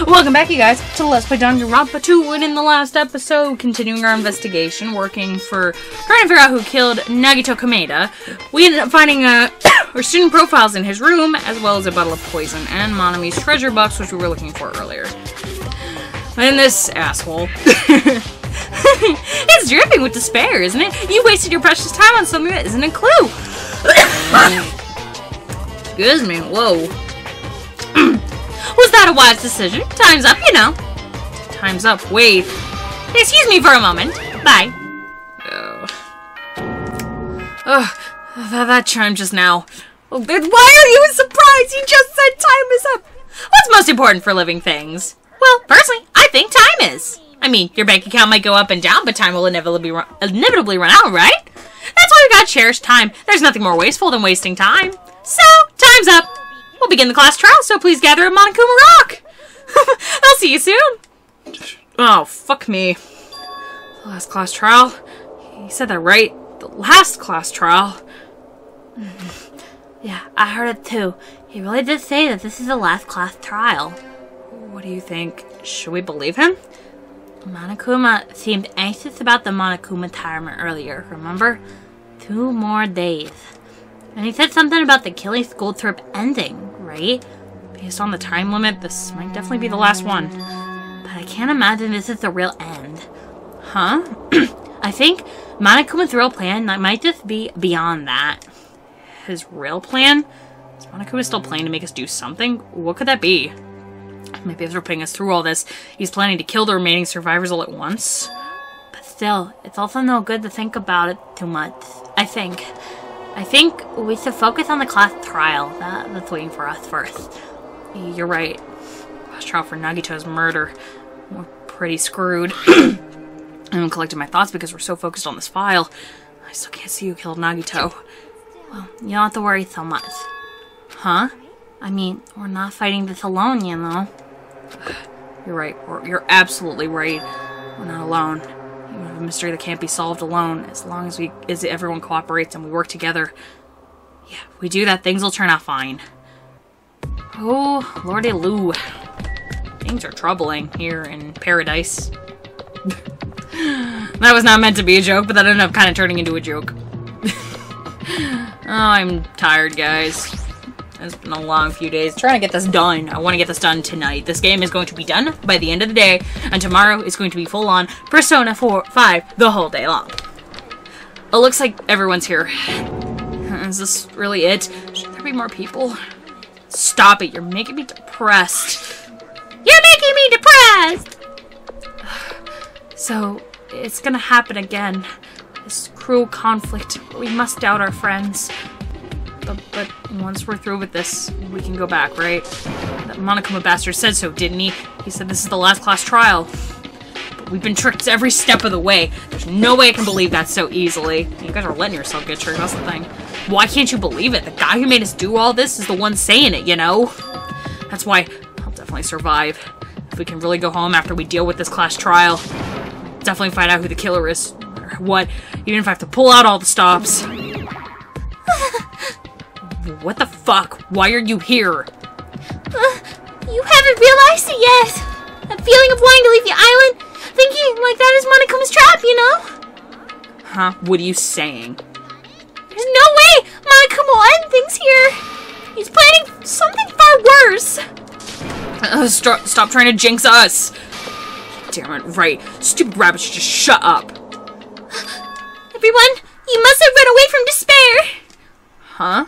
Welcome back, you guys, to Let's Play Danganronpa 2, and in the last episode, continuing our investigation, trying to figure out who killed Nagito Kameda, we ended up finding our student profiles in his room, as well as a bottle of poison, and Monami's treasure box, which we were looking for earlier. And this asshole. It's dripping with despair, isn't it? You wasted your precious time on something that isn't a clue. Excuse me, whoa. Was that a wise decision? Time's up, you know. Time's up. Wait. Excuse me for a moment. Bye. That chime just now. Oh, why are you surprised? You just said time is up. What's most important for living things? Well, personally, I think time is. I mean, your bank account might go up and down, but time will inevitably run out, right? That's why we gotta cherish time. There's nothing more wasteful than wasting time. So, time's up. We'll begin the class trial, so please gather at Monokuma Rock. I'll see you soon. Oh, fuck me. The last class trial? You said that right. The last class trial. Yeah, I heard it too. He really did say that this is the last class trial. What do you think? Should we believe him? Monokuma seemed anxious about the Monokuma retirement earlier, remember? 2 more days. And he said something about the killing school trip ending, right? Based on the time limit, this might definitely be the last one. But I can't imagine this is the real end. Huh? I think Monokuma's real plan might just be beyond that. His real plan? Is Monokuma still planning to make us do something? What could that be? Maybe after putting us through all this, he's planning to kill the remaining survivors all at once? But still, it's also no good to think about it too much, I think. I think we should focus on the class trial that's waiting for us first. You're right. Class trial for Nagito's murder. We're pretty screwed. I'm collecting my thoughts because we're so focused on this file. I still can't see who killed Nagito. Well, you don't have to worry so much. Huh? I mean, we're not fighting this alone, you know? You're right. You're absolutely right. We're not alone. We have a mystery that can't be solved alone. As long as everyone cooperates and we work together. Yeah, if we do that, things will turn out fine. Oh, Lordy Lou. Things are troubling here in paradise. That was not meant to be a joke, but that ended up kind of turning into a joke. Oh, I'm tired, guys. It's been a long few days trying to get this done. I want to get this done tonight. This game is going to be done by the end of the day, and tomorrow is going to be full-on Persona 5 the whole day long. It looks like everyone's here. Is this really it? Should there be more people? Stop it. You're making me depressed. You're making me depressed! So, it's gonna happen again. This cruel conflict. We must doubt our friends. But once we're through with this, we can go back, right? That Monokuma bastard said so, didn't he? He said this is the last class trial. But we've been tricked every step of the way. There's no way I can believe that so easily. You guys are letting yourself get tricked, that's the thing. Why can't you believe it? The guy who made us do all this is the one saying it, you know? That's why I'll definitely survive. If we can really go home after we deal with this class trial, definitely find out who the killer is. No matter what, even if I have to pull out all the stops. What the fuck? Why are you here? You haven't realized it yet. That feeling of wanting to leave the island, thinking like that is Monokuma's trap, you know? Huh? What are you saying? There's no way Monokuma will end things here. He's planning something far worse. Stop trying to jinx us. Damn it, right. Stupid rabbit should just shut up. Everyone, you must have run away from despair. Huh?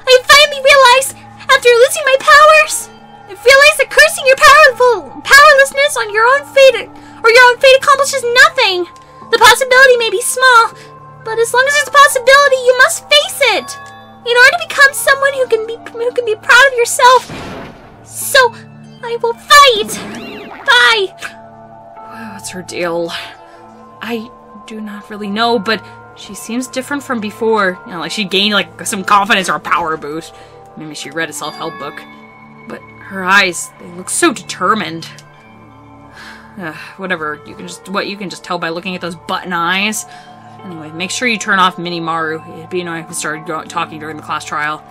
I finally realized, after losing my powers, I've realized that cursing your powerlessness on your own fate, or your own fate accomplishes nothing. The possibility may be small, but as long as there's a possibility, you must face it. In order to become someone who can be proud of yourself. So, I will fight. Bye. What's her deal? I do not really know, but she seems different from before. You know, like she gained like some confidence or a power boost. Maybe she read a self-help book. But her eyes, they look so determined. Whatever, you can just tell by looking at those button eyes. Anyway, make sure you turn off Minimaru. It'd be annoying if we started talking during the class trial.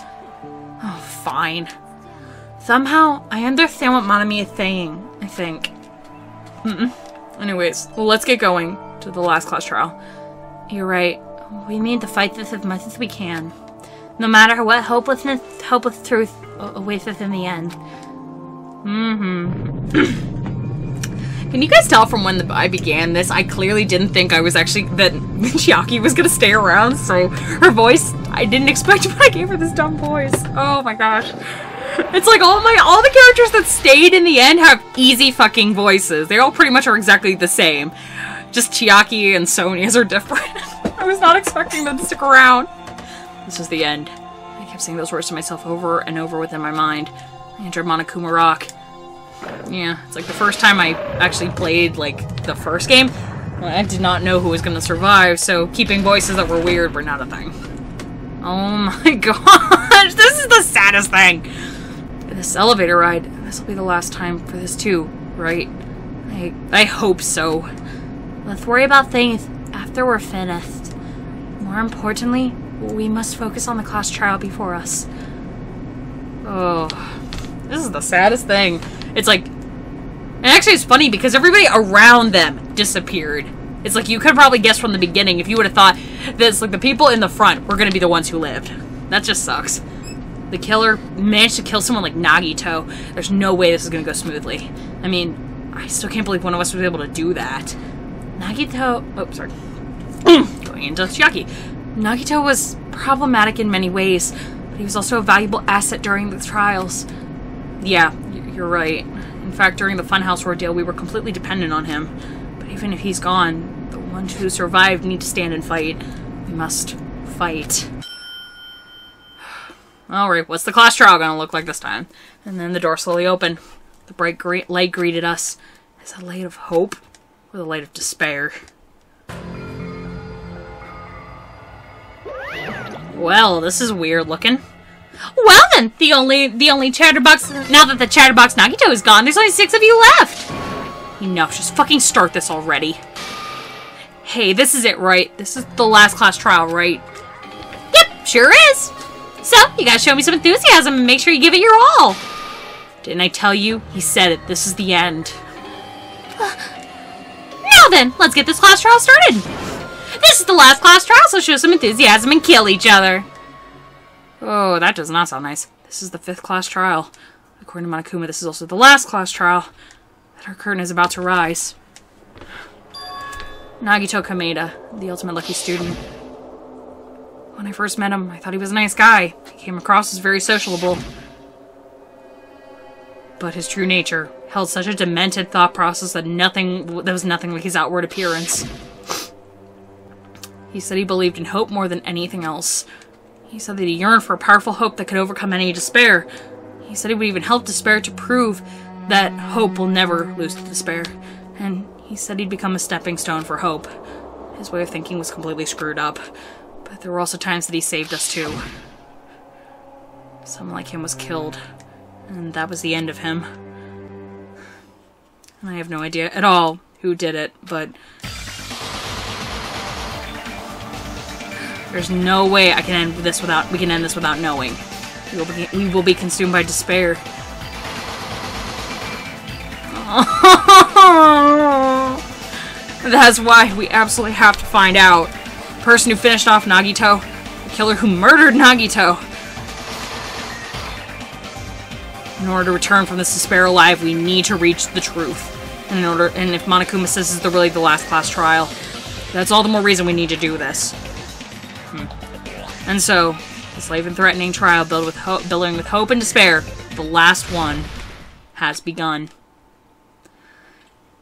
Oh, fine. Somehow, I understand what Manami is saying. think. Anyways, well, let's get going to the last class trial. You're right. We need to fight this as much as we can. No matter what hopeless truth awaits us in the end. Can you guys tell from when I began this, I clearly didn't think that Chiaki was gonna stay around, so her voice, I didn't expect when I gave her this dumb voice. Oh my gosh. It's like all the characters that stayed in the end have easy fucking voices. They all pretty much are exactly the same. Just Chiaki and Sonia's are different. I was not expecting them to stick around. This was the end. I kept saying those words to myself over and over within my mind. I entered Monokuma Rock. Yeah, it's like the first time I actually played, like, the first game. I did not know who was gonna survive, so keeping voices that were weird were not a thing. Oh my gosh, this is the saddest thing! This elevator ride, this will be the last time for this too, right? I hope so. Let's worry about things after we're finished. More importantly, we must focus on the class trial before us. Oh, this is the saddest thing. It's like, and actually it's funny because everybody around them disappeared. It's like you could probably guess from the beginning if you would have thought that it's like the people in the front were going to be the ones who lived. That just sucks. The killer managed to kill someone like Nagito. There's no way this is going to go smoothly. I mean, I still can't believe one of us was able to do that. Nagito... Oh, sorry. Going into Chiaki. Nagito was problematic in many ways, but he was also a valuable asset during the trials. Yeah, you're right. In fact, during the Funhouse ordeal, we were completely dependent on him. But even if he's gone, the ones who survived need to stand and fight. We must fight. Alright, what's the class trial gonna look like this time? And then the door slowly opened. The bright light greeted us. Is it a light of hope or the light of despair? Well, this is weird looking. Well then, the only chatterbox, now that the chatterbox Nagito is gone, there's only 6 of you left! Enough, just fucking start this already. Hey, this is it, right? This is the last class trial, right? Yep, sure is! So, you gotta show me some enthusiasm and make sure you give it your all! Didn't I tell you? He said it, this is the end. Now then, let's get this class trial started! This is the last class trial, so show some enthusiasm and kill each other! Oh, that does not sound nice. This is the 5th class trial. According to Monokuma, this is also the last class trial. That our curtain is about to rise. Nagito Kameda, the ultimate lucky student. When I first met him, I thought he was a nice guy. He came across as very sociable. But his true nature held such a demented thought process that was nothing like his outward appearance. He said he believed in hope more than anything else. He said that he yearned for a powerful hope that could overcome any despair. He said he would even help despair to prove that hope will never lose to despair. And he said he'd become a stepping stone for hope. His way of thinking was completely screwed up. But there were also times that he saved us too. Someone like him was killed. And that was the end of him. And I have no idea at all who did it, but... there's no way we can end this without knowing. We will be consumed by despair. That's why we absolutely have to find out. The person who finished off Nagito, the killer who murdered Nagito. In order to return from this despair alive, we need to reach the truth. And if Monokuma says this is really the last class trial, that's all the more reason we need to do this. And so, this life and threatening trial building with hope and despair, the last one, has begun.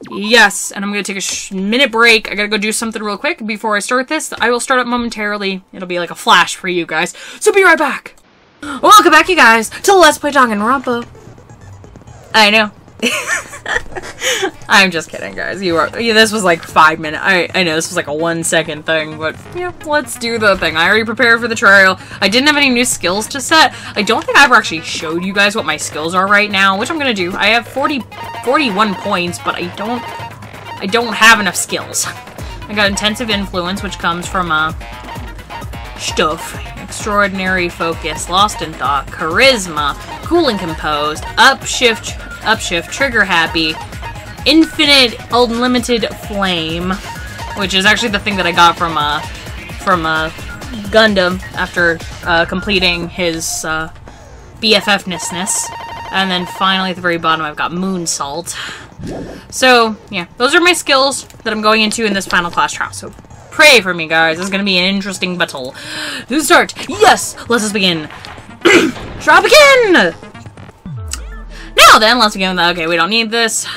Yes, and I'm going to take a minute break. I gotta go do something real quick before I start this. I will start up momentarily. It'll be like a flash for you guys. So be right back. Welcome back, you guys, to Let's Play Danganronpa. I know. I'm just kidding, guys. This was like 5 minutes. I know this was like a 1 second thing, but yeah, let's do the thing. I already prepared for the trial. I didn't have any new skills to set. I don't think I ever actually showed you guys what my skills are right now, which I'm gonna do. I have 41 points, but I don't have enough skills. I got Intensive Influence, which comes from stuff. Extraordinary Focus, Lost in Thought, Charisma, Cool and Composed, Upshift, Trigger Happy, infinite, unlimited flame, which is actually the thing that I got from Gundam after completing his BFF-ness. And then finally at the very bottom I've got Moon Salt. So, yeah, those are my skills that I'm going into in this final class trial. So pray for me, guys. This is going to be an interesting battle. To start, yes, let us begin. Drop again! Now then, let's begin with that. Okay, we don't need this.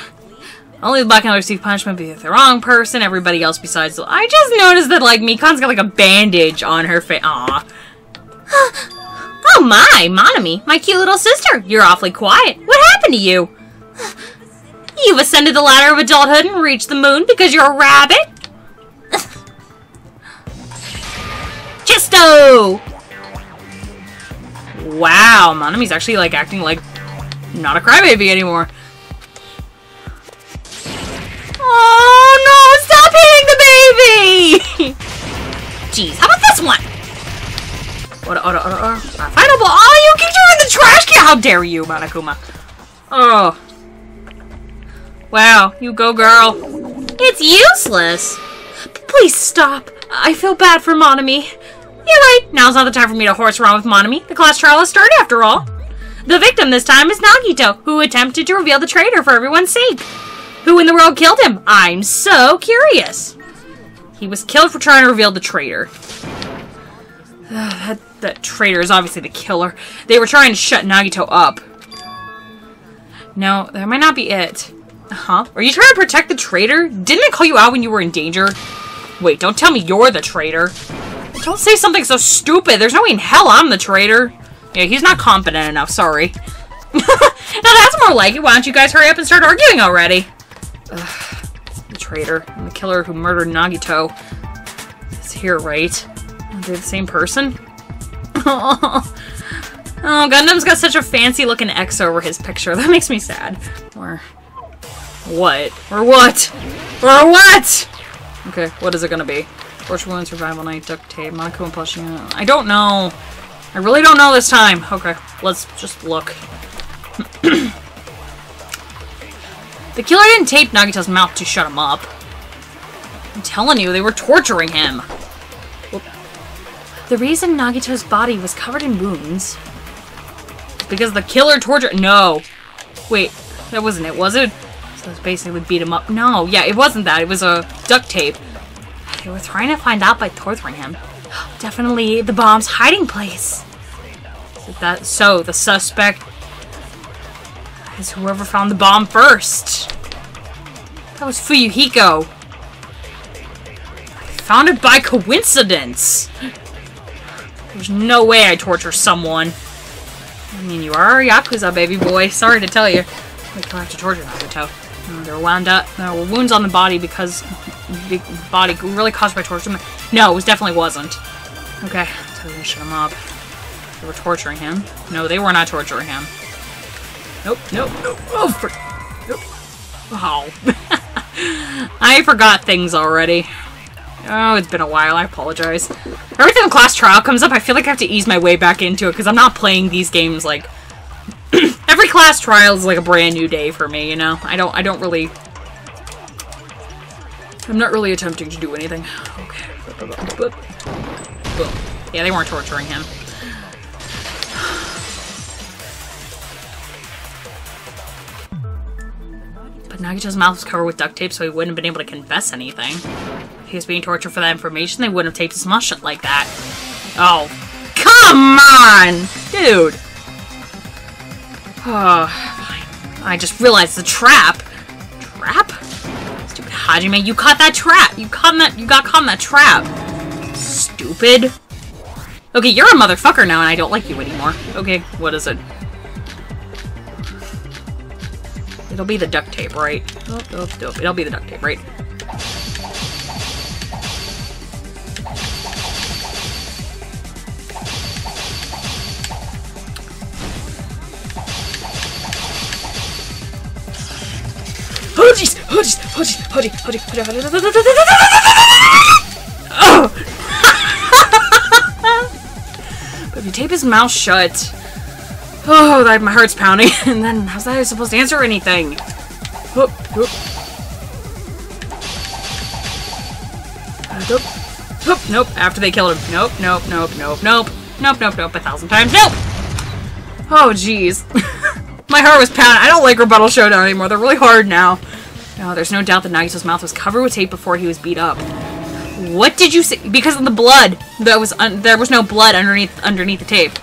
Only the Black Knight receive punishment if the wrong person. Everybody else besides... I just noticed that, like, Mikan's got, like, a bandage on her face. Aw. Oh my, Monami, my cute little sister. You're awfully quiet. What happened to you? You've ascended the ladder of adulthood and reached the moon because you're a rabbit? Chisto! Wow, Monami's actually, like, acting like not a crybaby anymore. Oh no, stop hitting the baby! Jeez, how about this one? Final ball! Oh, you kicked her in the trash can! How dare you, Monokuma? Oh. Wow, you go, girl. It's useless. Please stop. I feel bad for Monami. You're right. Now's not the time for me to horse around with Monami. The class trial has started after all. The victim this time is Nagito, who attempted to reveal the traitor for everyone's sake. Who in the world killed him? I'm so curious. He was killed for trying to reveal the traitor. That traitor is obviously the killer. They were trying to shut Nagito up. No, that might not be it. Huh? Are you trying to protect the traitor? Didn't I call you out when you were in danger? Wait, don't tell me you're the traitor. Don't say something so stupid. There's no way in hell I'm the traitor. Yeah, he's not competent enough, sorry. Now that's more like it. Why don't you guys hurry up and start arguing already? Ugh, the traitor and the killer who murdered Nagito is here, right? Are they the same person? Oh, Gundam's got such a fancy-looking X over his picture. That makes me sad. Or what? Or what? Or what? Okay, what is it gonna be? Torture wound, survival night, duct tape, Monaco and plushing. I don't know. I really don't know this time. Okay, let's just look. The killer didn't tape Nagito's mouth to shut him up. I'm telling you, they were torturing him. The reason Nagito's body was covered in wounds is because the killer tortured— No. Wait, that wasn't it, was it? So it's basically beat him up. No, yeah, it wasn't that. It was a duct tape. They were trying to find out by torturing him. Definitely the bomb's hiding place. So the suspect is whoever found the bomb first. That was Fuyuhiko. I found it by coincidence. There's no way I torture someone. I mean, you are a Yakuza, baby boy. Sorry to tell you. We don't have to torture Nagito. They were wound up. There were wounds on the body because the body really caused by torture. No, it definitely wasn't. Okay, so they shut him up. They were torturing him. No, they were not torturing him. Nope, nope, nope. Oh, nope. Wow. I forgot things already. Oh, it's been a while. I apologize. Every time the class trial comes up, I feel like I have to ease my way back into it because I'm not playing these games like... Every class trial is like a brand new day for me, you know? I'm not really attempting to do anything. Okay. Boom. Yeah, they weren't torturing him. But Nagito's mouth was covered with duct tape, so he wouldn't have been able to confess anything. If he was being tortured for that information, they wouldn't have taped his mouth shut like that. Oh. Come on! Dude! Oh, fine. I just realized the trap. Trap? Stupid Hajime, you caught that trap! You got caught in that trap. Stupid. Okay, you're a motherfucker now and I don't like you anymore. Okay, what is it? It'll be the duct tape, right? Oh, it'll be the duct tape, right? Oh jeez! Oh jeez! Oh jeez! Oh jeez! Oh! But if you tape his mouth shut... Oh, my heart's pounding. And then how's that supposed to answer anything? Whoop, whoop. Nope. Whoop, nope. After they killed him. Nope, nope, nope, nope, nope. Nope, nope, nope. 1,000 times. Nope! Oh, jeez. My heart was pounding. I don't like Rebuttal Showdown anymore. They're really hard now. No, there's no doubt that Nagito's mouth was covered with tape before he was beat up. What did you say? Because of the blood. There was no blood underneath the tape.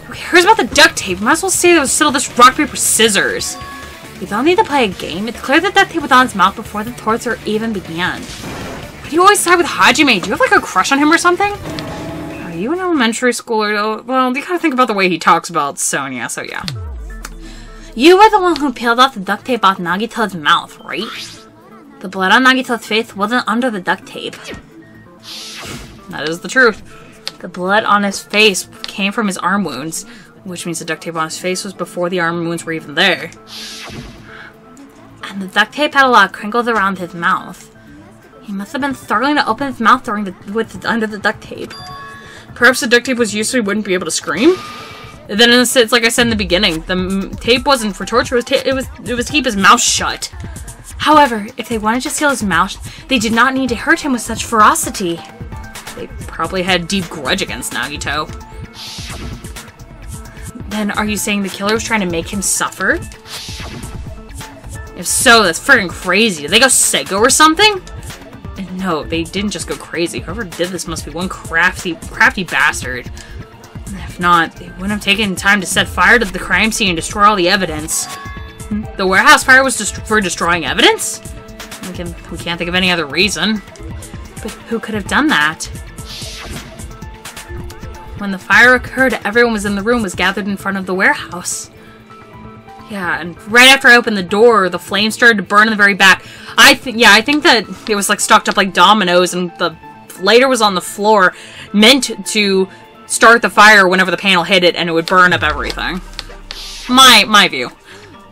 Who cares about the duct tape? You might as well say there was still this rock, paper, scissors. We don't need to play a game. It's clear that that tape was on his mouth before the torture even began. Why do you always side with Hajime? Do you have like a crush on him or something? Are you an elementary schooler though? Well, you gotta think about the way he talks about Sonia, so yeah. You were the one who peeled off the duct tape off Nagito's mouth, right? The blood on Nagito's face wasn't under the duct tape. That is the truth. The blood on his face came from his arm wounds, which means the duct tape on his face was before the arm wounds were even there. And the duct tape had a lot of crinkles around his mouth. He must have been struggling to open his mouth under the duct tape. Perhaps the duct tape was used so he wouldn't be able to scream? Then it's like I said in the beginning, the tape wasn't for torture, it was to keep his mouth shut. However, if they wanted to seal his mouth, they did not need to hurt him with such ferocity. They probably had a deep grudge against Nagito. Then are you saying the killer was trying to make him suffer? If so, that's freaking crazy. Did they go psycho or something? And no, they didn't just go crazy. Whoever did this must be one crafty bastard. If not, they wouldn't have taken time to set fire to the crime scene and destroy all the evidence. The warehouse fire was just for destroying evidence? We can't think of any other reason. But who could have done that? When the fire occurred, everyone was in the room was gathered in front of the warehouse. Yeah, and right after I opened the door, the flames started to burn in the very back. I think that it was like stocked up like dominoes, and the lighter was on the floor, meant to start the fire whenever the panel hit it, and it would burn up everything. My view.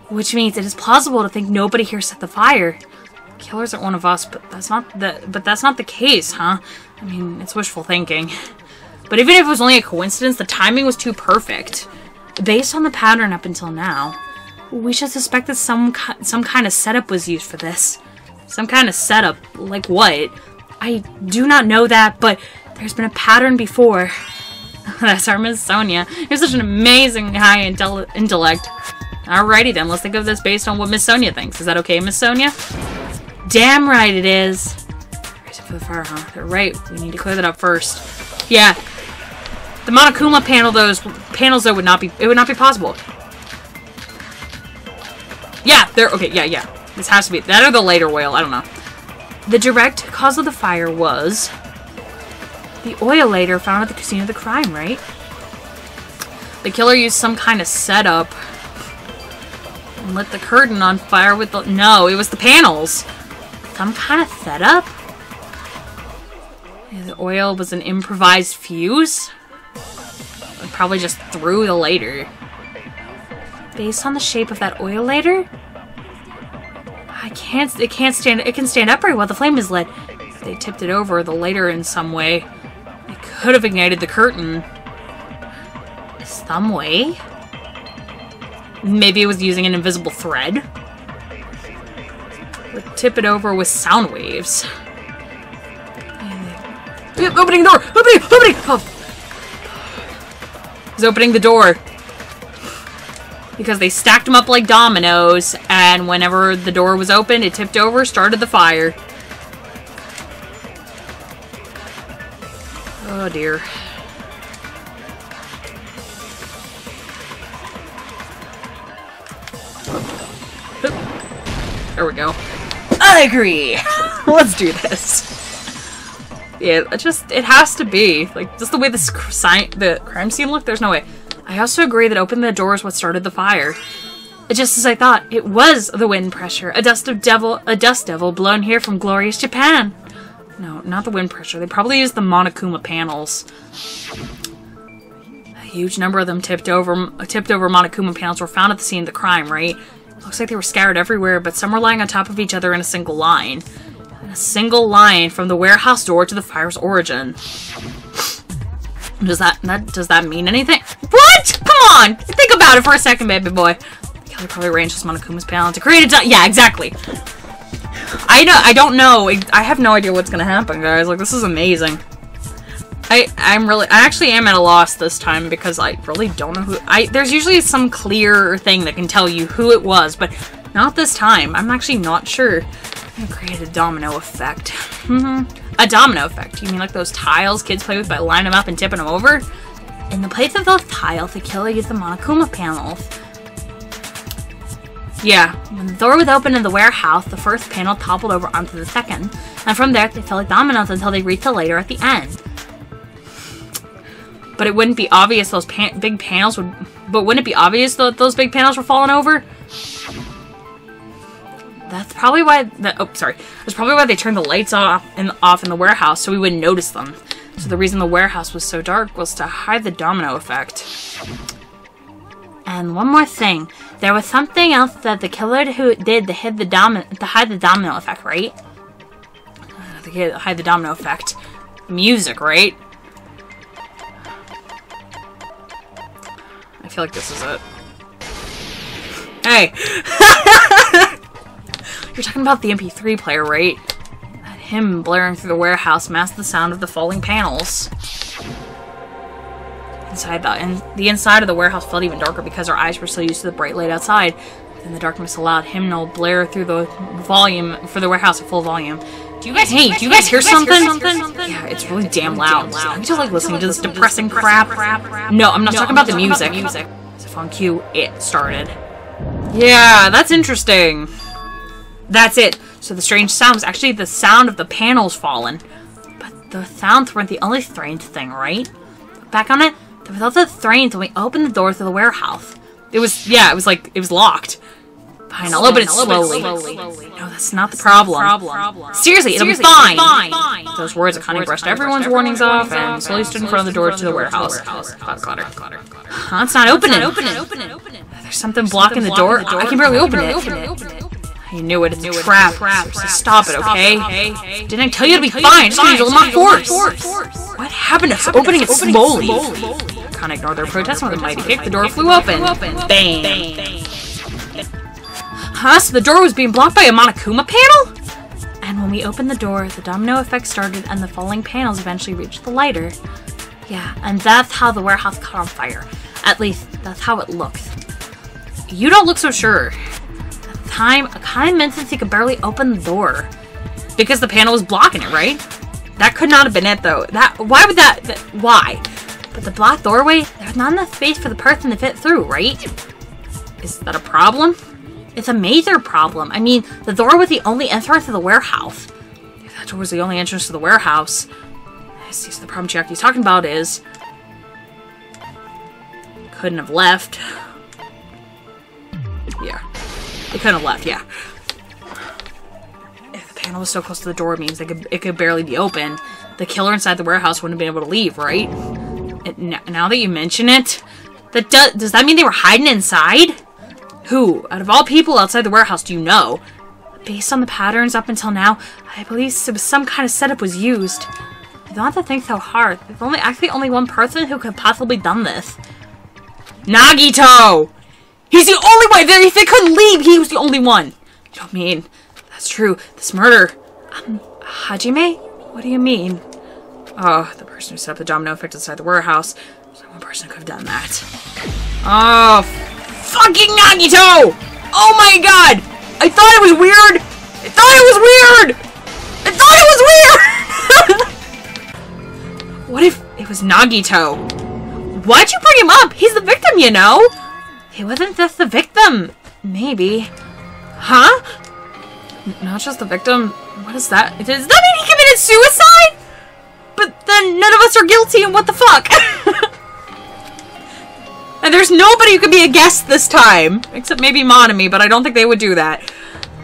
Which means it is plausible to think nobody here set the fire. Killers aren't one of us, but that's not the case, huh? I mean, it's wishful thinking. But even if it was only a coincidence, the timing was too perfect. Based on the pattern up until now, we should suspect that some kind of setup was used for this. Some kind of setup? Like what? I do not know that, but there's been a pattern before. That's our Miss Sonia. You're such an amazing high intellect. Alrighty then, let's think of this based on what Miss Sonia thinks. Is that okay, Miss Sonia? Damn right it is. Reason for the fire, huh? They're right. We need to clear that up first. Yeah. The Monokuma panels though would not be possible. Yeah, they're okay, yeah. This has to be that or the later whale, I don't know. The direct cause of the fire was the oil later found at the scene of the crime, right? The killer used some kind of setup and lit the curtain on fire with the... No, it was the panels. Some kind of setup? Yeah, the oil was an improvised fuse? It probably just threw the lighter. Based on the shape of that oil lighter? It can stand upright while the flame is lit. If they tipped it over the lighter in some way, it could have ignited the curtain. Some way? Maybe it was using an invisible thread? Would tip it over with sound waves. Opening the door! Opening! Oh. He's opening the door. Because they stacked them up like dominoes, and whenever the door was open, it tipped over, started the fire. Oh dear. There we go. I agree! Let's do this. Yeah, it has to be. Like, just the way the crime scene looked, there's no way. I also agree that opening the door is what started the fire. Just as I thought, it was the wind pressure. A dust devil blown here from glorious Japan. No, not the wind pressure. They probably used the Monokuma panels. A huge number of them tipped over Monokuma panels were found at the scene of the crime, right? Looks like they were scattered everywhere, but some were lying on top of each other in a single line. A single line from the warehouse door to the fire's origin. Does that mean anything? What? Come on! Think about it for a second, baby boy. The Killer probably arranged this Monokuma's panel to create a yeah, exactly. I don't know. I have no idea what's gonna happen, guys. Like, this is amazing. I actually am at a loss this time because I really don't know who. There's usually some clear thing that can tell you who it was, but not this time. I'm actually not sure. I'm gonna create a domino effect. A domino effect? You mean like those tiles kids play with by lining them up and tipping them over? In the place of those tiles, the killer used the Monokuma panels. Yeah, when the door was opened in the warehouse, the first panel toppled over onto the second, and from there they fell like dominoes until they reached the lighter at the end. But it wouldn't be obvious those big panels would. But wouldn't it be obvious that those big panels were falling over? That's probably why. That's probably why they turned the lights off in the warehouse so we wouldn't notice them. So the reason the warehouse was so dark was to hide the domino effect. And one more thing, there was something else that the killer who did to hide the domino effect, right? To hide the domino effect. Music, right? I feel like this is it. Hey! You're talking about the MP3 player, right? That hymn blaring through the warehouse masked the sound of the falling panels. The inside of the warehouse felt even darker because our eyes were so used to the bright light outside. Then the darkness allowed hymnal blare through the volume for the warehouse at full volume. Do you guys hear something? Yeah, it's really damn loud. I'm just like listening to this depressing crap. No, I'm not talking about the music. As if on cue, it started. Yeah, that's interesting. That's it. So the strange sound was actually the sound of the panels falling. But the sounds weren't the only strange thing, right? Back on it, there was also strange when we opened the door to the warehouse. It was locked. Fine, I'll open it slowly. No, that's not the problem. Seriously, it'll be fine. Those words of Connie brushed everyone's warnings off and slowly stood in front of the door to the warehouse. Huh? It's not opening. There's something blocking the door. I can barely open it. I knew it. It's a trap. So stop it, okay? Didn't I tell you to be fine? Just use a little more force. What happened to opening it slowly? Can't ignore their protest. With a mighty kick, the door flew open. Bang. Huh? So the door was being blocked by a Monokuma panel? And when we opened the door, the domino effect started and the falling panels eventually reached the lighter. Yeah, and that's how the warehouse caught on fire. At least, that's how it looked. You don't look so sure. At the time, Akane mentioned he could barely open the door. Because the panel was blocking it, right? That could not have been it, though. Why? But the blocked doorway, there's not enough space for the person to fit through, right? Is that a problem? It's a major problem. I mean, the door was the only entrance to the warehouse. If that door was the only entrance to the warehouse, I see. So the problem Jackie's talking about is couldn't have left. Yeah, they couldn't have left. Yeah. If the panel was so close to the door, it means it could barely be open. The killer inside the warehouse wouldn't have been able to leave, right? Now that you mention it, does that mean they were hiding inside? Who, out of all people outside the warehouse, do you know? Based on the patterns up until now, I believe some kind of setup was used. You don't have to think so hard. There's actually only one person who could possibly done this. Nagito! He's the only one! If they couldn't leave, he was the only one! You don't mean... That's true. This murder... Hajime? What do you mean? Oh, the person who set up the domino effect inside the warehouse. There's only one person who could have done that. Oh, fucking Nagito! Oh my god! I thought it was weird! What if it was Nagito? Why'd you bring him up? He's the victim, you know? He wasn't just the victim. Maybe. Huh? Not just the victim? What is that? Does that mean he committed suicide? But then none of us are guilty, and what the fuck? And there's nobody who could be a guest this time. Except maybe Monami, but I don't think they would do that.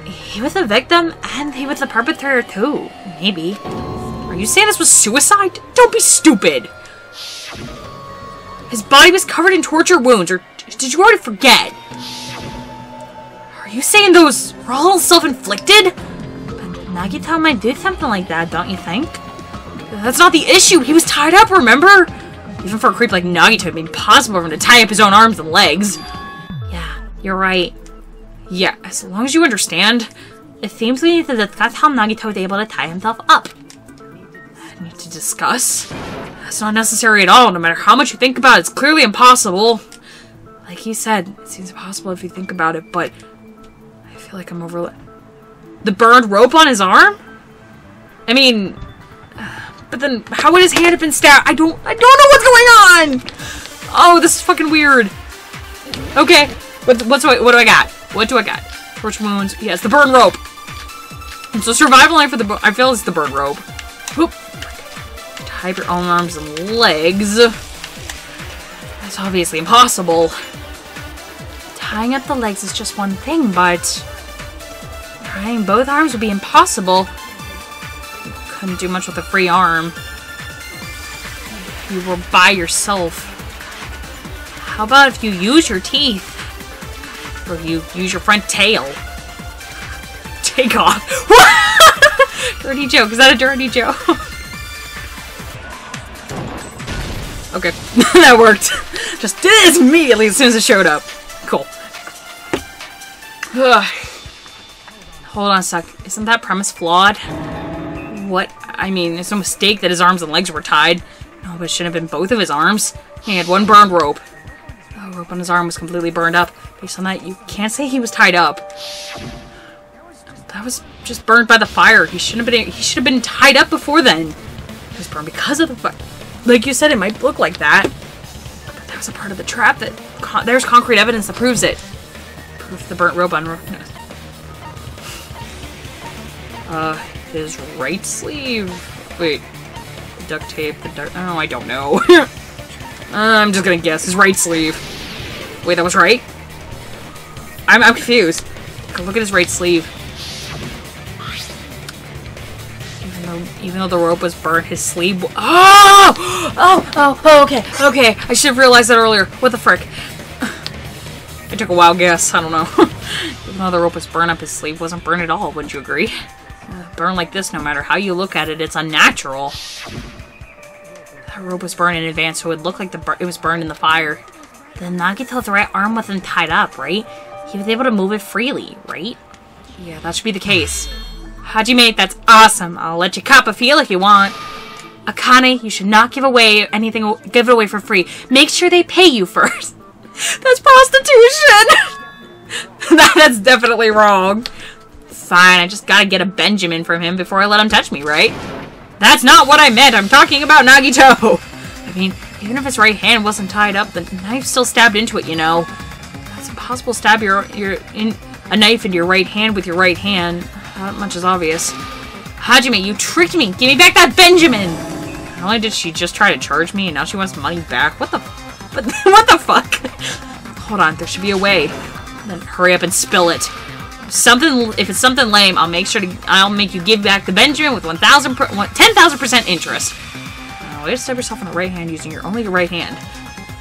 He was a victim, and he was the perpetrator too. Maybe. Are you saying this was suicide? Don't be stupid. His body was covered in torture wounds, or did you already forget? Are you saying those were all self-inflicted? But Nagito might do something like that, don't you think? That's not the issue. He was tied up, remember? Even for a creep like Nagito, it'd be impossible for him to tie up his own arms and legs. Yeah, you're right. Yeah, as long as you understand. It seems we need to discuss how Nagito was able to tie himself up. I need to discuss? That's not necessary at all. No matter how much you think about it, it's clearly impossible. Like you said, it seems impossible if you think about it, but I feel like I'm over... The burned rope on his arm? I mean... But then, how would his hand have been stabbed? I don't know what's going on! Oh, this is fucking weird. Okay, what do I got? What do I got? Torch wounds. Yes, the burn rope. So survival line for the... I feel it's the burn rope. Whoop. Tie up your own arms and legs. That's obviously impossible. Tying up the legs is just one thing, but... tying both arms would be impossible. You couldn't do much with a free arm. You were by yourself. How about if you use your teeth? Or you use your front tail? Take off. Dirty joke. Is that a dirty joke? Okay. That worked. Just did it immediately as soon as it showed up. Cool. Ugh. Hold on a sec. Isn't that premise flawed? What? I mean, it's no mistake that his arms and legs were tied. No, but it shouldn't have been both of his arms. He had one burned rope. The rope on his arm was completely burned up. Based on that, you can't say he was tied up. That was just burned by the fire. He should have been tied up before then. He was burned because of the fire. Like you said, it might look like that. But that was a part of the trap that... there's concrete evidence that proves it. Proof the burnt rope on... his right sleeve. Wait. Duct tape. Oh, I don't know. I'm just gonna guess. His right sleeve. Wait, that was right? I'm confused. Look at his right sleeve. Even though the rope was burnt, his sleeve... Oh, okay. I should have realized that earlier. What the frick? I took a wild guess. I don't know. Even though the rope was burnt up, his sleeve wasn't burned at all. Wouldn't you agree? Burn like this, no matter how you look at it, it's unnatural. That rope was burned in advance, so it would look like it was burned in the fire. Then Nagito's right arm wasn't tied up, right? He was able to move it freely, right? Yeah, that should be the case. Hajime, that's awesome. I'll let you cop a feel if you want. Akane, you should not give away anything. Give it away for free. Make sure they pay you first. That's prostitution! That's definitely wrong. Fine, I just gotta get a Benjamin from him before I let him touch me, right? That's not what I meant. I'm talking about Nagito. I mean, even if his right hand wasn't tied up, the knife still stabbed into it, you know. It's impossible to stab a knife into your right hand with your right hand. Not much is obvious. Hajime, you tricked me! Give me back that Benjamin! Not only did she just try to charge me, and now she wants money back. What the fuck? Hold on, there should be a way. Then hurry up and spill it. If it's something lame, I'll make you give back the Benjamin with 10,000% interest. Way to stab yourself in the right hand using only your right hand.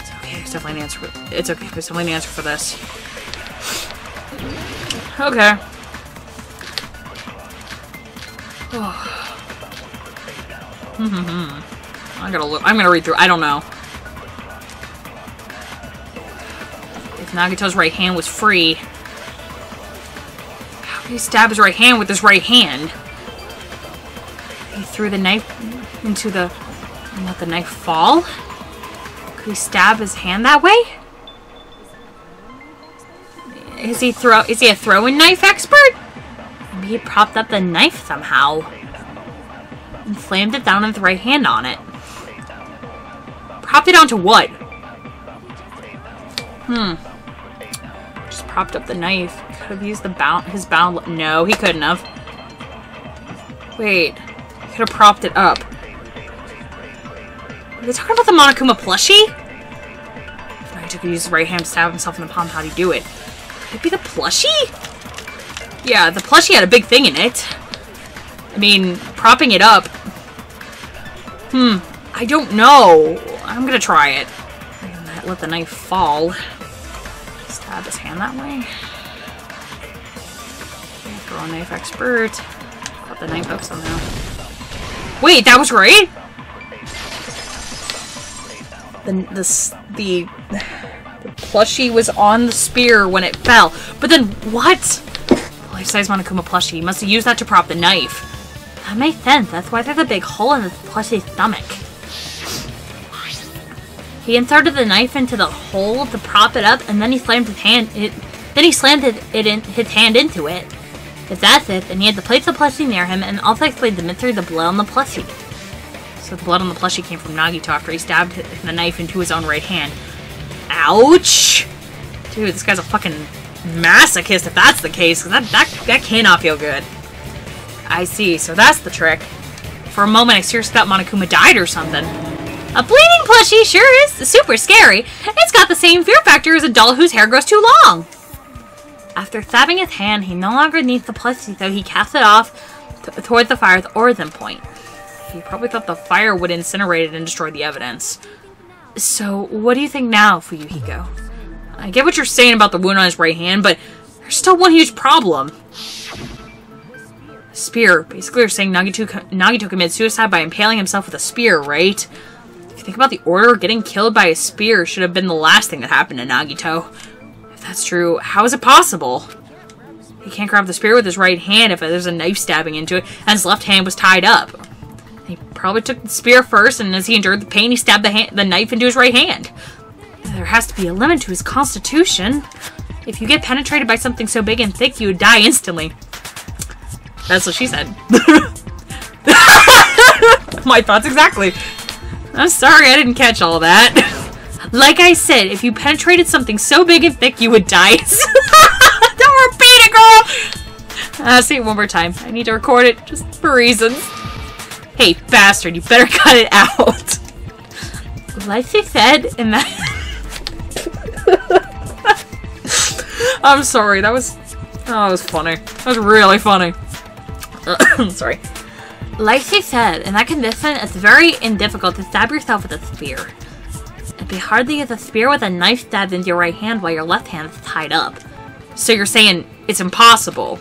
It's okay, there's definitely an answer. It's okay, there's definitely an answer for this. Okay. I'm gonna read through. I don't know. If Nagito's right hand was free, how did he stab his right hand with his right hand? He threw the knife into the... and let the knife fall? Could he stab his hand that way? Is he a throwing knife expert? Maybe he propped up the knife somehow. And slammed it down with the right hand on it. Propped it onto what? Just propped up the knife. Could have used his bound... No, he couldn't have. Wait. He could have propped it up. Are they talking about the Monokuma plushie? If Naruto could use his right hand to stab himself in the palm, how'd he do it? Could it be the plushie? Yeah, the plushie had a big thing in it. I mean, propping it up. I don't know. I'm gonna try it. And let the knife fall. Stab his hand that way. Throw a knife expert. Cut the knife up somehow. Wait, that was right? The plushie was on the spear when it fell. But then what? Life-size Monokuma plushie. He must have used that to prop the knife. That makes sense. That's why there's a big hole in the plushie's stomach. He inserted the knife into the hole to prop it up, and then he slammed his hand into it. If that's it, then he had to place the plushie near him, and also explained the mystery of the blood on the plushie. So the blood on the plushie came from Nagito after he stabbed the knife into his own right hand. Ouch! Dude, this guy's a fucking masochist if that's the case, because that cannot feel good. I see, so that's the trick. For a moment, I seriously thought Monokuma died or something. A bleeding plushie sure is super scary. It's got the same fear factor as a doll whose hair grows too long. After stabbing his hand, he no longer needs the plushie, so he cast it off towards the fire's origin point. He probably thought the fire would incinerate it and destroy the evidence. So, what do you think now, Fuyuhiko? I get what you're saying about the wound on his right hand, but there's still one huge problem. Spear. Basically, you're saying Nagito committed suicide by impaling himself with a spear, right? If you think about the order, getting killed by a spear should have been the last thing that happened to Nagito. If that's true, how is it possible? He can't grab the spear with his right hand if there's a knife stabbing into it, and his left hand was tied up. He probably took the spear first, and as he endured the pain, he stabbed the knife into his right hand. There has to be a limit to his constitution. If you get penetrated by something so big and thick, you would die instantly. That's what she said. My thoughts exactly. I'm sorry I didn't catch all that. Like I said, if you penetrated something so big and thick, you would die. Don't repeat it, girl! Say it one more time. I need to record it just for reasons. Hey, bastard, you better cut it out. Like she said in that... I'm sorry, that was funny. That was really funny. Sorry. Like she said, in that condition, it's very difficult to stab yourself with a spear. It'd be hard to use a spear with a knife stabbed into your right hand while your left hand is tied up. So you're saying it's impossible?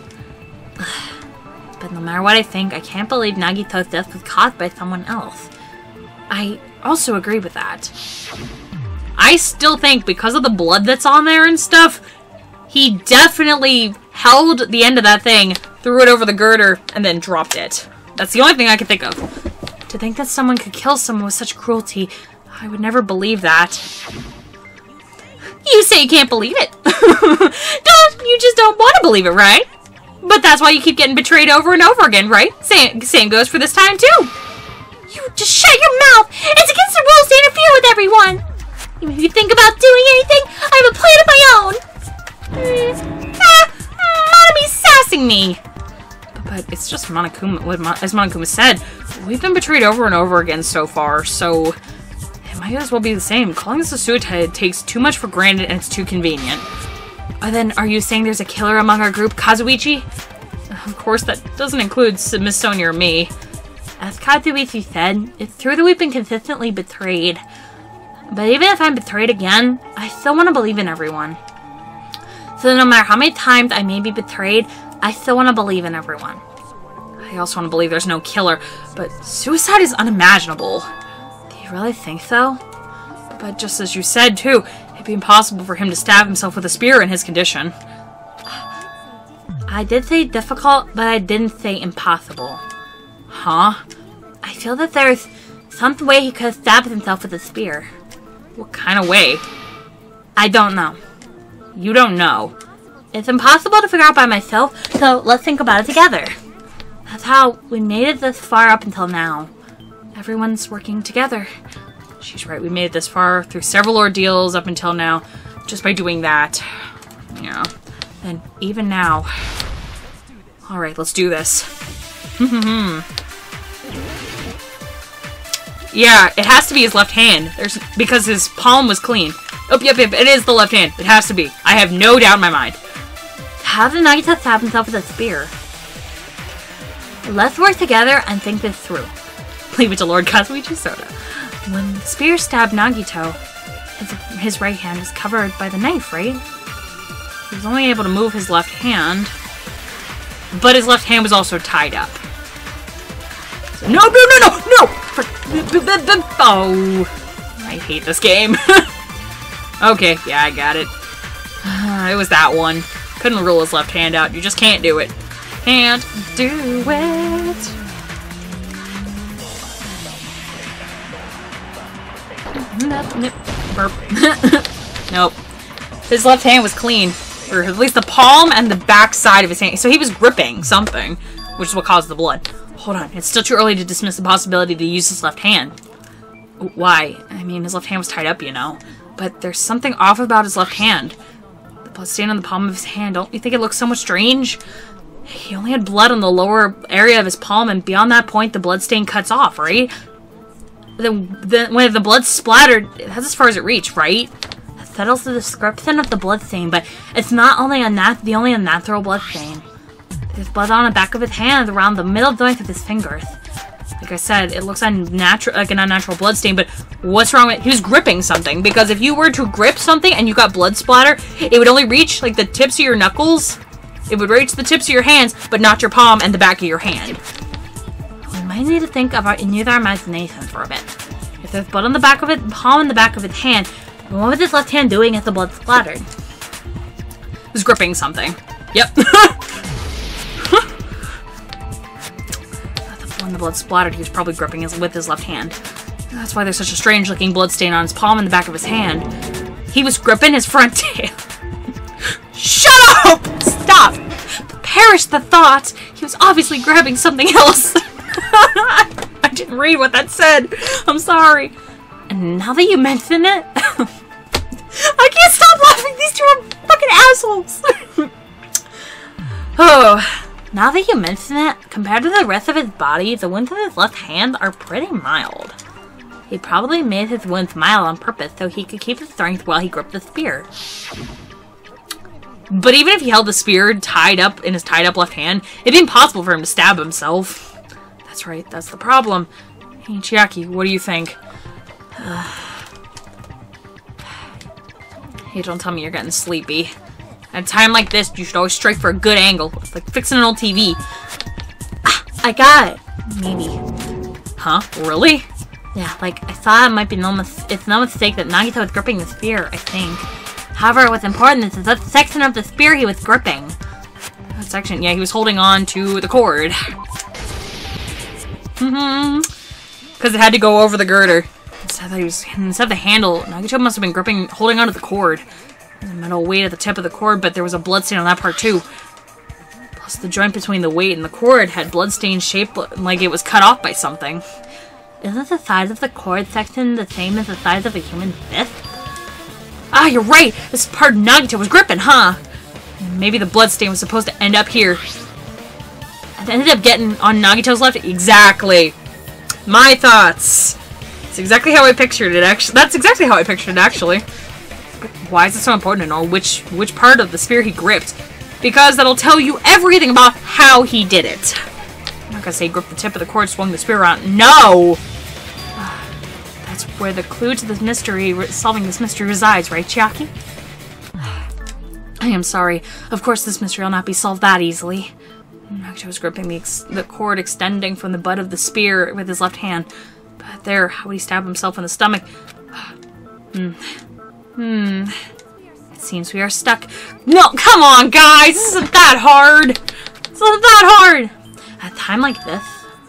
But no matter what I think, I can't believe Nagito's death was caused by someone else. I also agree with that. I still think because of the blood that's on there and stuff, he definitely held the end of that thing, threw it over the girder, and then dropped it. That's the only thing I can think of. To think that someone could kill someone with such cruelty, I would never believe that. You say you can't believe it. You just don't want to believe it, right? But that's why you keep getting betrayed over and over again, right? Same goes for this time, too. You just shut your mouth. It's against the rules to interfere with everyone. Even if you think about doing anything, I have a plan of my own. Monomi's sassing me. But it's just Monokuma, as Monokuma said, we've been betrayed over and over again so far, so it might as well be the same. Calling this a suicide takes too much for granted and it's too convenient. Then, are you saying there's a killer among our group, Kazuichi? Of course, that doesn't include Miss Sonia or me. As Kazuichi said, it's true that we've been consistently betrayed. But even if I'm betrayed again, I still want to believe in everyone. So no matter how many times I may be betrayed, I still want to believe in everyone. I also want to believe there's no killer, but suicide is unimaginable. Do you really think so? But just as you said, too, it'd be impossible for him to stab himself with a spear in his condition. I did say difficult, but I didn't say impossible. Huh? I feel that there's some way he could have stabbed himself with a spear. What kind of way? I don't know. You don't know? It's impossible to figure out by myself, so let's think about it together. That's how we made it this far up until now. Everyone's working together. She's right, we made it this far through several ordeals up until now, just by doing that. Yeah. And even now. Alright, let's do this. Yeah, it has to be his left hand. Because his palm was clean. Oh, yep, it is the left hand. It has to be. I have no doubt in my mind. How did Nagito stab himself with a spear? Let's work together and think this through. Leave it to Lord Kazuichi Soda. When the spear stabbed Nagito, his right hand was covered by the knife, right? He was only able to move his left hand, but his left hand was also tied up. So, no! Oh! I hate this game. Okay, yeah, I got it. It was that one. Couldn't rule his left hand out. You just can't do it. Can't do it. Burp. Nope. His left hand was clean. Or at least the palm and the back side of his hand. So he was gripping something, which is what caused the blood. Hold on. It's still too early to dismiss the possibility to use his left hand. Why? I mean, his left hand was tied up, you know. But there's something off about his left hand. The blood stain on the palm of his hand. Don't you think it looks somewhat strange? He only had blood on the lower area of his palm, and beyond that point, the blood stain cuts off, right? When the blood splattered, that's as far as it reached, right? That settles the description of the blood stain, but it's not only the only unnatural blood stain. There's blood on the back of his hand around the middle joint of his fingers. Like I said, it looks unnatural, like an unnatural blood stain, but what's wrong with... He was gripping something, because if you were to grip something and you got blood splatter, it would only reach, like, the tips of your knuckles. It would reach the tips of your hands, but not your palm and the back of your hand. We might need to think about use our imagination for a bit. If there's blood on the back of it, palm and the back of his hand, what was his left hand doing as the blood splattered? He was gripping something. Yep. When the blood splattered, he was probably gripping with his left hand. That's why there's such a strange-looking blood stain on his palm and the back of his hand. He was gripping his front tail. Shut up! Stop! Perish the thought! He was obviously grabbing something else. I didn't read what that said. I'm sorry. And now that you mention it... I can't stop laughing! These two are fucking assholes! Oh... Now that you mention it, compared to the rest of his body, the wounds of his left hand are pretty mild. He probably made his wounds mild on purpose so he could keep his strength while he gripped the spear. But even if he held the spear tied up in his tied up left hand, it'd be impossible for him to stab himself. That's right, that's the problem. Hey, Chiaki, what do you think? Hey, don't tell me you're getting sleepy. At a time like this, you should always strike for a good angle. It's like fixing an old TV. Ah, I got it. Maybe. Huh? Really? Yeah, like, I thought it might be it's no mistake that Nagito was gripping the spear, I think. However, what's important is that section of the spear he was gripping. That section, yeah, he was holding on to the cord. Because it had to go over the girder. Instead of the handle, Nagito must have been holding onto the cord. The metal weight at the tip of the cord, but there was a blood stain on that part too. Plus, the joint between the weight and the cord had blood stains shaped like it was cut off by something. Isn't the size of the cord section the same as the size of a human fist? Ah, you're right! This part Nagito was gripping, huh? And maybe the blood stain was supposed to end up here. It ended up getting on Nagito's left. Exactly. My thoughts. It's exactly how I pictured it, actually. That's exactly how I pictured it, actually. Why is it so important to know which part of the spear he gripped? Because that'll tell you everything about how he did it. I'm not gonna say he gripped the tip of the cord, swung the spear around. No! That's where the clue to this mystery, solving this mystery resides, right, Chiaki? I am sorry. Of course this mystery will not be solved that easily. Nagito was gripping the cord extending from the butt of the spear with his left hand. But there, how would he stab himself in the stomach? It seems we are stuck. No, come on, guys! This isn't that hard! It's not that hard! At a time like this,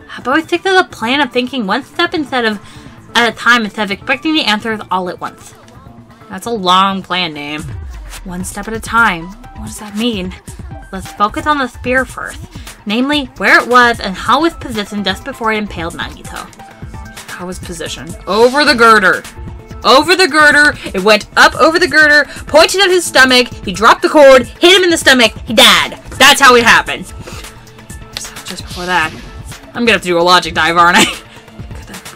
how about we stick to the plan of thinking one step at a time instead of expecting the answers all at once? That's a long plan name. One step at a time. What does that mean? Let's focus on the spear first. Namely, where it was and how it was positioned just before it impaled Nagito. How was positioned? Over the girder. Over the girder. It went up over the girder, pointed at his stomach. He dropped the cord, hit him in the stomach. He died. That's how it happened. So just before that, I'm gonna have to do a logic dive, aren't I?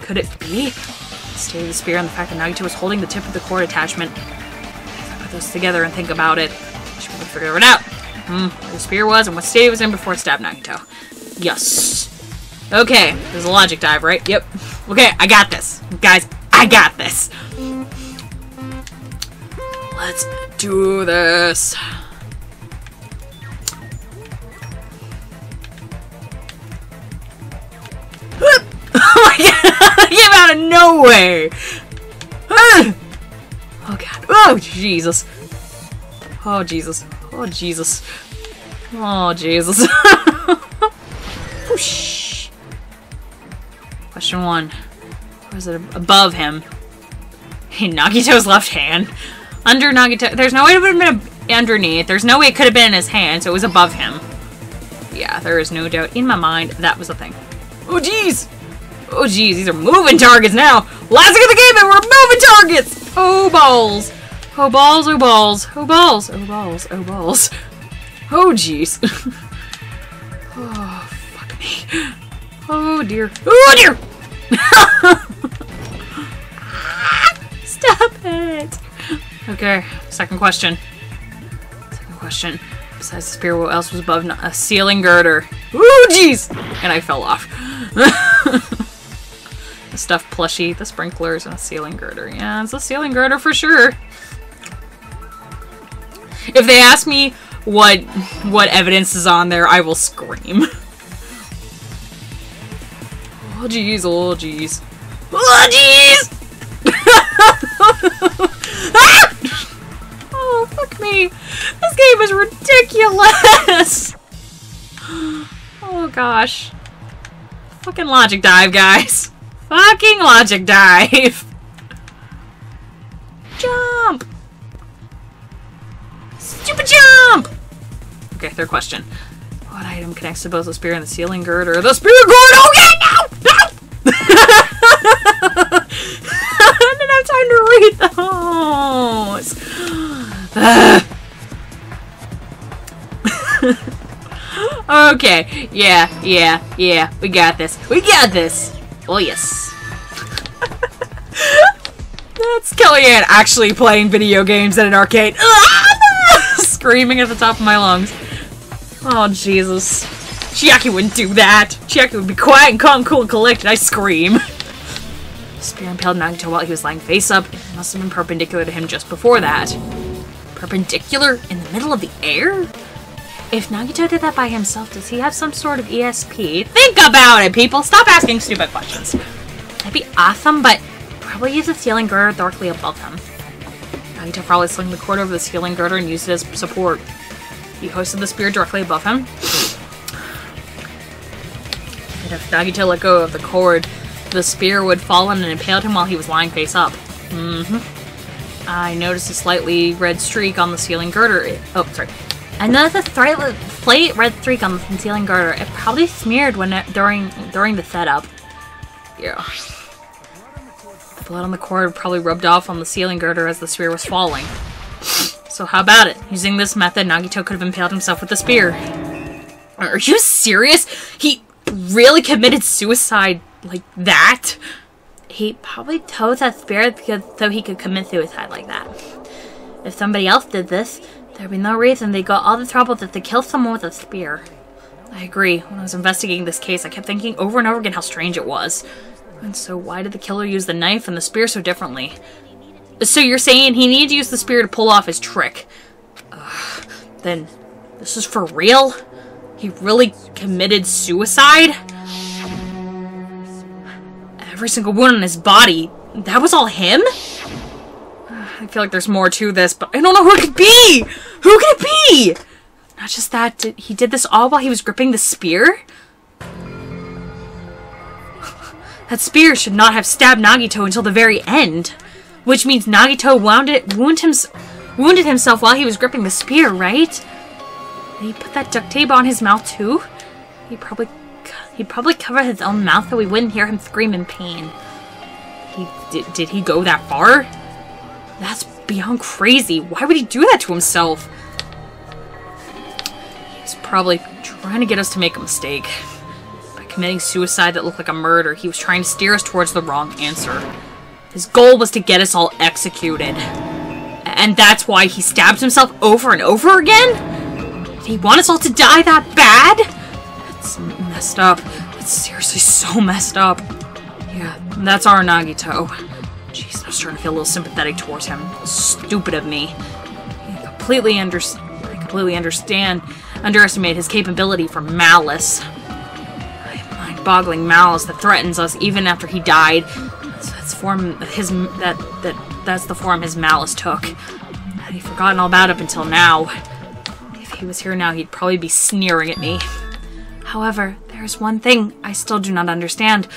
Could it be? The state of the spear and the fact that Nagito was holding the tip of the cord attachment. If I put those together and think about it, I should be able to figure it out. Where the spear was and what state it was in before it stabbed Nagito. Yes. Okay, there's a logic dive, right? Yep. Okay, I got this. Guys, I got this. Let's do this. Oh my god! I came out of nowhere! Oh god. Oh, Jesus. Oh, Jesus. Oh, Jesus. Oh, Jesus. Whoosh. Question 1. Was it above him? In Nagito's left hand. Under Nagito. There's no way it would have been underneath. There's no way it could have been in his hand, so it was above him. Yeah, there is no doubt in my mind that was the thing. Oh, jeez. Oh, jeez. These are moving targets now. Last thing of the game, and we're moving targets. Oh, balls. Oh, balls. Oh, balls. Oh, balls. Oh, balls. Oh, balls. Oh, jeez. Oh, fuck me. Oh, dear. Oh, dear. Stop it. Okay, second question. Second question. Besides the spear, what else was above a ceiling girder? Ooh, jeez! And I fell off. The stuffed plushie, the sprinklers, and a ceiling girder. Yeah, it's a ceiling girder for sure. If they ask me what evidence is on there, I will scream. Oh, jeez. Oh, jeez. Oh, jeez! Ah! Oh, fuck me. This game is ridiculous. Oh, gosh. Fucking logic dive, guys. Fucking logic dive. Jump. Stupid jump. Okay, third question. What item connects to both the spear and the ceiling girder? The spear girder! Oh, yeah, no! No! I didn't have time to read those. Okay. Yeah. We got this. We got this. Oh, yes. That's Kellyanne actually playing video games at an arcade. Screaming at the top of my lungs. Oh, Jesus. Chiaki wouldn't do that. Chiaki would be quiet and calm, cool, and collected. I scream. Spear impaled Nagito while he was lying face up. It must have been perpendicular to him just before that. Perpendicular in the middle of the air? If Nagito did that by himself, does he have some sort of ESP? Think about it, people! Stop asking stupid questions. That'd be awesome, but probably use the ceiling girder directly above him. Nagito probably slung the cord over the ceiling girder and used it as support. He hoisted the spear directly above him. And if Nagito let go of the cord, the spear would fall in and impaled him while he was lying face up. I noticed a slightly red streak on the ceiling girder. Oh, sorry. I noticed a slight red streak on the ceiling girder. It probably smeared during the setup. Yeah. The blood on the cord probably rubbed off on the ceiling girder as the spear was falling. So how about it? Using this method, Nagito could have impaled himself with the spear. Are you serious? He really committed suicide like that? He probably chose that spear so he could commit suicide like that. If somebody else did this, there'd be no reason they got all the trouble just to kill someone with a spear. I agree. When I was investigating this case, I kept thinking over and over again how strange it was. And so why did the killer use the knife and the spear so differently? So you're saying he needed to use the spear to pull off his trick? Then this is for real? He really committed suicide? Every single wound on his body, that was all him? I feel like there's more to this, but I don't know who it could be! Who could it be? Not just that, he did this all while he was gripping the spear? That spear should not have stabbed Nagito until the very end. Which means Nagito wounded himself while he was gripping the spear, right? Did he put that duct tape on his mouth too? He'd probably cover his own mouth so we wouldn't hear him scream in pain. Did he go that far? That's beyond crazy. Why would he do that to himself? He's probably trying to get us to make a mistake. By committing suicide that looked like a murder, he was trying to steer us towards the wrong answer. His goal was to get us all executed. And that's why he stabbed himself over and over again? Did he want us all to die that bad? That's messed up. It's seriously so messed up. Yeah, that's our Nagito. Jeez, I was starting to feel a little sympathetic towards him. Stupid of me. I completely underestimate his capability for malice. Mind-boggling malice that threatens us even after he died. That's the form his malice took. I'd forgotten all about it up until now. If he was here now, he'd probably be sneering at me. However, there's one thing I still do not understand.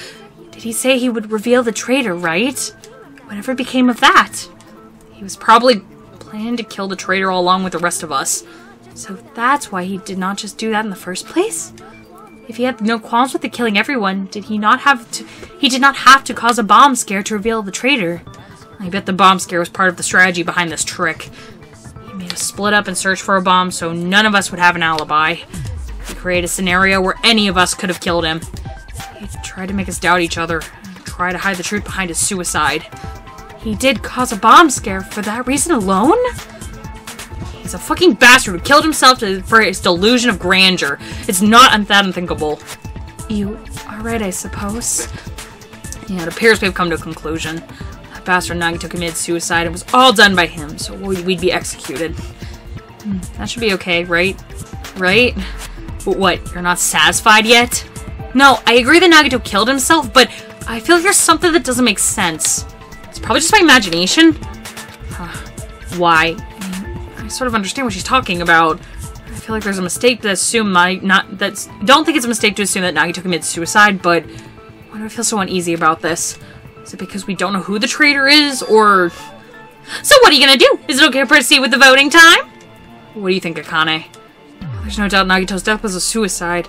Did he say he would reveal the traitor, right? Whatever became of that? He was probably planning to kill the traitor all along with the rest of us. So that's why he did not just do that in the first place? If he had no qualms with the killing everyone, did he not have to... He did not have to cause a bomb scare to reveal the traitor. I bet the bomb scare was part of the strategy behind this trick. He made us split up and search for a bomb so none of us would have an alibi. He created a scenario where any of us could have killed him. He tried to make us doubt each other and try to hide the truth behind his suicide. He did cause a bomb scare for that reason alone? He's a fucking bastard who killed himself for his delusion of grandeur. It's not that unthinkable. You are right, I suppose. Yeah, it appears we've come to a conclusion. That bastard Nagito committed suicide and was all done by him, so we'd be executed. That should be okay, right? Right? But what, you're not satisfied yet? No, I agree that Nagito killed himself, but I feel like there's something that doesn't make sense. It's probably just my imagination. Why? I sort of understand what she's talking about. I feel like there's a mistake to assume don't think it's a mistake to assume that Nagito committed suicide, but why do I feel so uneasy about this? Is it because we don't know who the traitor is, or... So what are you gonna do? Is it okay to proceed with the voting time? What do you think, Akane? There's no doubt Nagito's death was a suicide.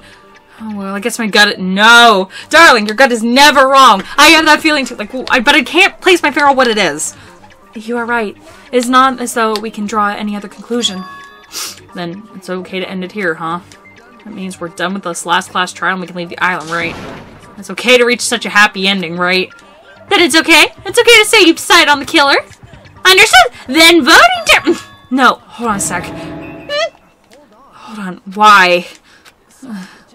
Oh, well, I guess my gut... No! Darling, your gut is never wrong! I have that feeling too, like, but I can't place my finger on what it is. You are right. It is not as though we can draw any other conclusion. Then it's okay to end it here, huh? That means we're done with this last class trial and we can leave the island, right? It's okay to reach such a happy ending, right? Then it's okay. It's okay to say you decided on the killer. Understood? Then voting time... No, hold on a sec. Hold on. Why?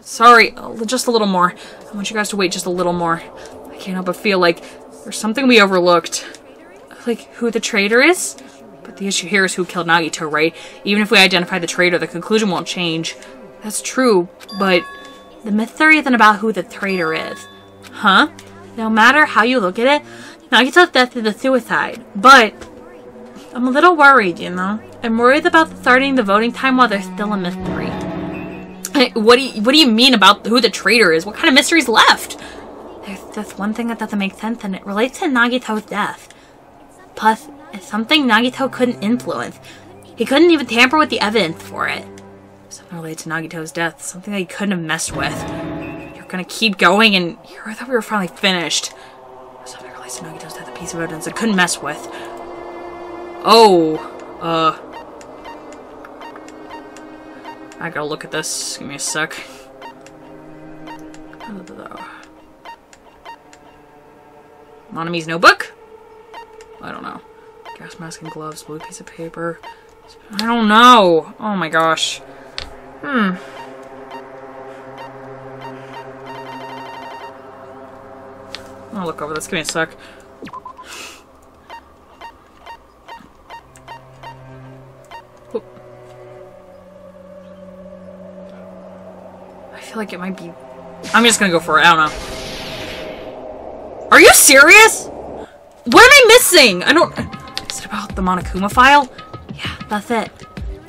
Sorry, just a little more. I want you guys to wait just a little more. I can't help but feel like there's something we overlooked. Like, who the traitor is? But the issue here is who killed Nagito, right? Even if we identify the traitor, the conclusion won't change. That's true, but the myth theory isn't about who the traitor is. Huh? No matter how you look at it, Nagito's death is a suicide. But I'm a little worried, you know? I'm worried about starting the voting time while there's still a mystery. What do you mean about who the traitor is? What kind of mystery's left? There's just one thing that doesn't make sense, and it relates to Nagito's death. Plus, it's something Nagito couldn't influence. He couldn't even tamper with the evidence for it. Something related to Nagito's death, something that he couldn't have messed with. You're gonna keep going, and here I thought we were finally finished. Something relates to Nagito's death, a piece of evidence I couldn't mess with. Oh, I gotta look at this. Give me a sec. Monami's notebook? I don't know. Gas mask and gloves, blue piece of paper. I don't know. Oh my gosh. I'm gonna look over this. Give me a sec. I feel like it might be... I'm just gonna go for it. I don't know. Are you serious? What am I missing? I don't... Is it about the Monokuma file? Yeah, that's it.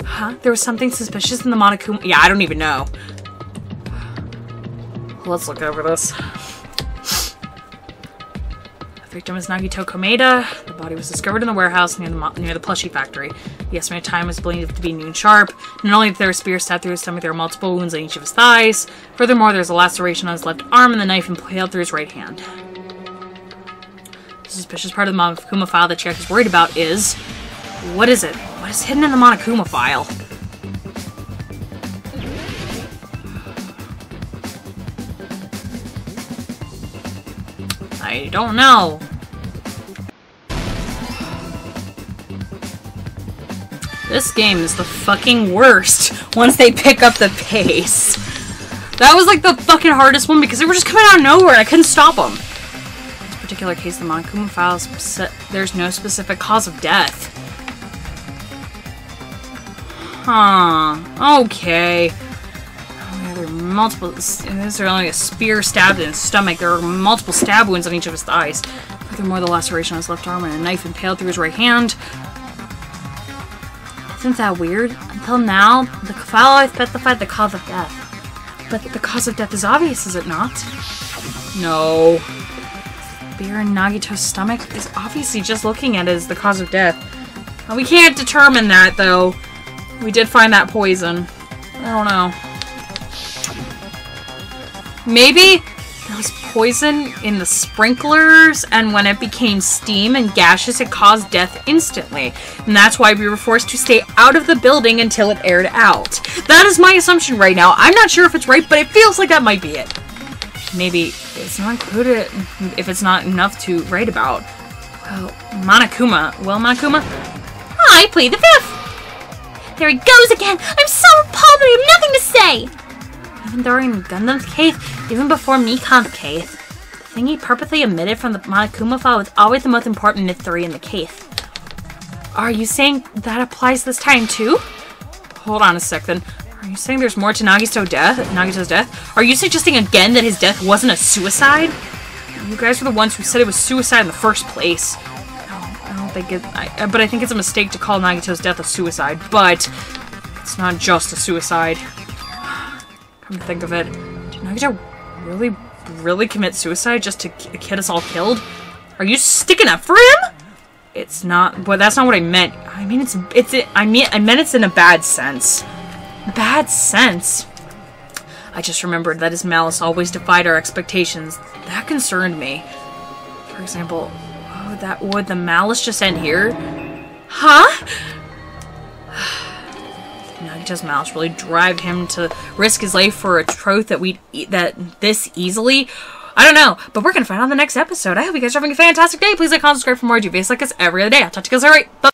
Huh? There was something suspicious in the Monokuma... Yeah, I don't even know. Let's look over this. The victim is Nagito Komeda. The body was discovered in the warehouse near the plushie factory. The estimated time was believed to be noon sharp. Not only did there was a spear stabbed through his stomach, there were multiple wounds on each of his thighs. Furthermore, there was a laceration on his left arm and the knife impaled through his right hand. The suspicious part of the Monokuma file that Chiaki is worried about is... What is it? What is hidden in the Monokuma file? I don't know. This game is the fucking worst once they pick up the pace. That was like the fucking hardest one because they were just coming out of nowhere and I couldn't stop them. In this particular case, the Monokuma files, there's no specific cause of death. Huh. Okay. There are multiple... There's only a spear stabbed in his stomach. There are multiple stab wounds on each of his thighs. Furthermore, the laceration on his left arm and a knife impaled through his right hand. Isn't that weird? Until now, the file always specified the cause of death. But the cause of death is obvious, is it not? No. Beer in Nagito's stomach is obviously just looking at it as the cause of death. We can't determine that, though. We did find that poison. I don't know. Maybe there was poison in the sprinklers, and when it became steam and gaseous, it caused death instantly. And that's why we were forced to stay out of the building until it aired out. That is my assumption right now. I'm not sure if it's right, but it feels like that might be it. Maybe it's not included if it's not enough to write about. Well, Monokuma. Well, Monokuma? I plead the fifth. There he goes again. I'm so appalled that I have nothing to say. Even during Gundam's case, even before Mikan's case, the thing he purposely omitted from the Monokuma file was always the most important mystery in the case. Are you saying that applies this time too? Hold on a second. Are you saying there's more to Nagito's death? Are you suggesting again that his death wasn't a suicide? You guys were the ones who said it was suicide in the first place. I don't think it... but I think it's a mistake to call Nagito's death a suicide, but it's not just a suicide. Come to think of it, did Nagito really commit suicide just to get us all killed? Are you sticking up for him? It's not, but that's not what I meant. I mean, I meant it's in a bad sense. Bad sense? I just remembered that his malice always defied our expectations. That concerned me. For example, would the malice just end here? Huh? Nagito's malice really drive him to risk his life for a truth that this easily? I don't know, but we're gonna find out in the next episode. I hope you guys are having a fantastic day. Please like, comment, subscribe for more. Do videos like this every other day. I'll talk to you guys all right. Bye.